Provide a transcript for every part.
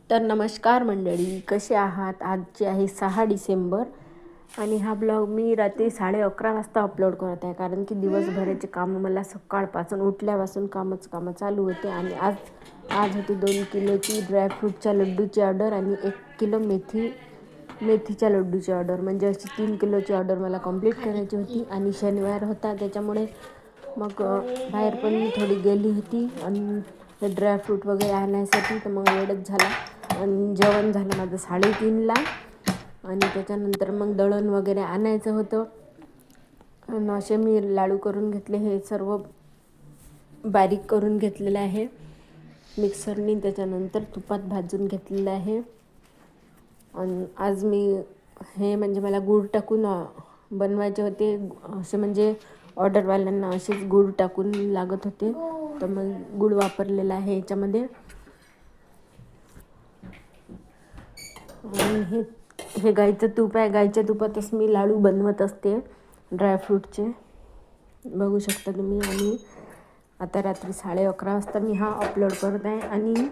तर नमस्कार मंडळी, कसे आहात? आजचे आहे 6 डिसेंबर आणि हा ब्लॉग मी रात्री 11:30 वाजता अपलोड करत आहे, कारण की दिवसभराचे कामं मला सकाळपासून उठल्यापासून कामं चालू होते. आणि आज होती 2 किलोची ड्रायफ्रूटच्या लड्डूची ऑर्डर आणि 1 किलो मेथीच्या लड्डूची ऑर्डर, म्हणजे अशी 3 किलोची ऑर्डर मला कंप्लीट करायची होती. आणि शनिवार होता त्याच्यामुळे मग बाहेर पण मी थोडी गेली होती आणि हे ड्रायफ्रूट वगैरे आणायसाठी, तर मग वेळच झाला. आणि जेवण झालं माझं 3:30ला आणि त्याच्यानंतर मग दळण वगैरे आणायचं होतं. आणि असे मी लाडू करून घेतले, हे सर्व बारीक करून घेतलेलं आहे मिक्सरनी, त्याच्यानंतर तुपात भाजून घेतलेलं आहे. आणि आज मी हे म्हणजे मला गूळ टाकून बनवायचे होते, असे म्हणजे ऑर्डरवाल्यांना असेच गूळ टाकून लागत होते, तर मग गूळ वापरलेला आहे याच्यामध्ये. आणि हे गाईचं तूप आहे, गाईच्या तुपातच मी लाडू बनवत असते ड्रायफ्रूटचे, बघू शकता तुम्ही. आणि आता रात्री 11:30 वाजता मी हा अपलोड करत आहे आणि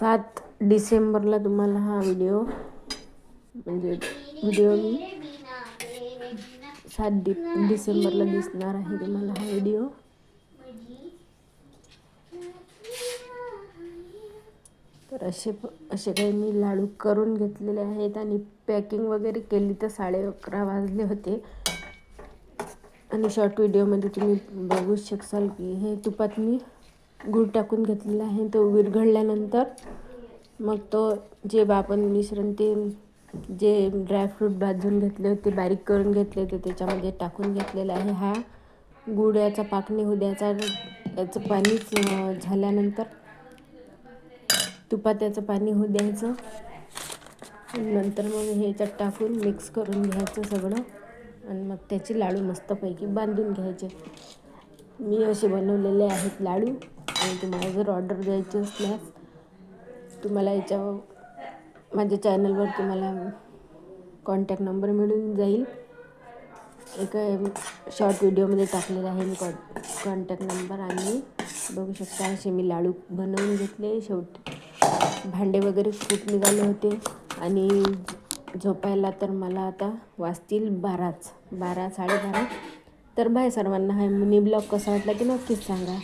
7 डिसेंबरला तुम्हाला हा व्हिडिओ मी 7 डिसेंबरला दिसणार आहे तुम्हाला हा व्हिडिओ. तर असे काही मी लाडू करून घेतलेले आहेत आणि पॅकिंग वगैरे केली, तर 11:30 वाजले होते. आणि शॉर्ट व्हिडिओमध्ये तुम्ही बघू शकाल की हे तुपात मी गूळ टाकून घेतलेला आहे. तो विरघळल्यानंतर मग तो जे आपण मिश्रण, ते जे ड्रायफ्रूट भाजून घेतले होते, बारीक करून घेतले होते, त्याच्यामध्ये टाकून घेतलेला आहे. हा गूळ याचा पाक निघू द्यायचा, याचं पाणीच झाल्यानंतर तुपात याचं पाणी होऊ द्यायचं. नंतर मग हे याच्यात टाकून मिक्स करून घ्यायचं सगळं आणि मग त्याचे लाडू मस्तपैकी बांधून घ्यायचे. मी असे बनवलेले आहेत लाडू. आणि तुम्हाला जर ऑर्डर द्यायची असल्यास तुम्हाला माझ्या चॅनलवर तुम्हाला कॉन्टॅक्ट नंबर मिळून जाईल. एका शॉर्ट व्हिडिओमध्ये टाकलेला आहे मी कॉन्टॅक्ट नंबर. आणि बघू शकता असे मी लाडू बनवून घेतले. शेवटी भांडे वगैरे खूप निघाले होते आणि झोपायला तर मला आता वाजतील 12 साडेबारा. तर बाय सर्वांना. हा मिनी ब्लॉग कसा वाटला की नक्कीच सांगा.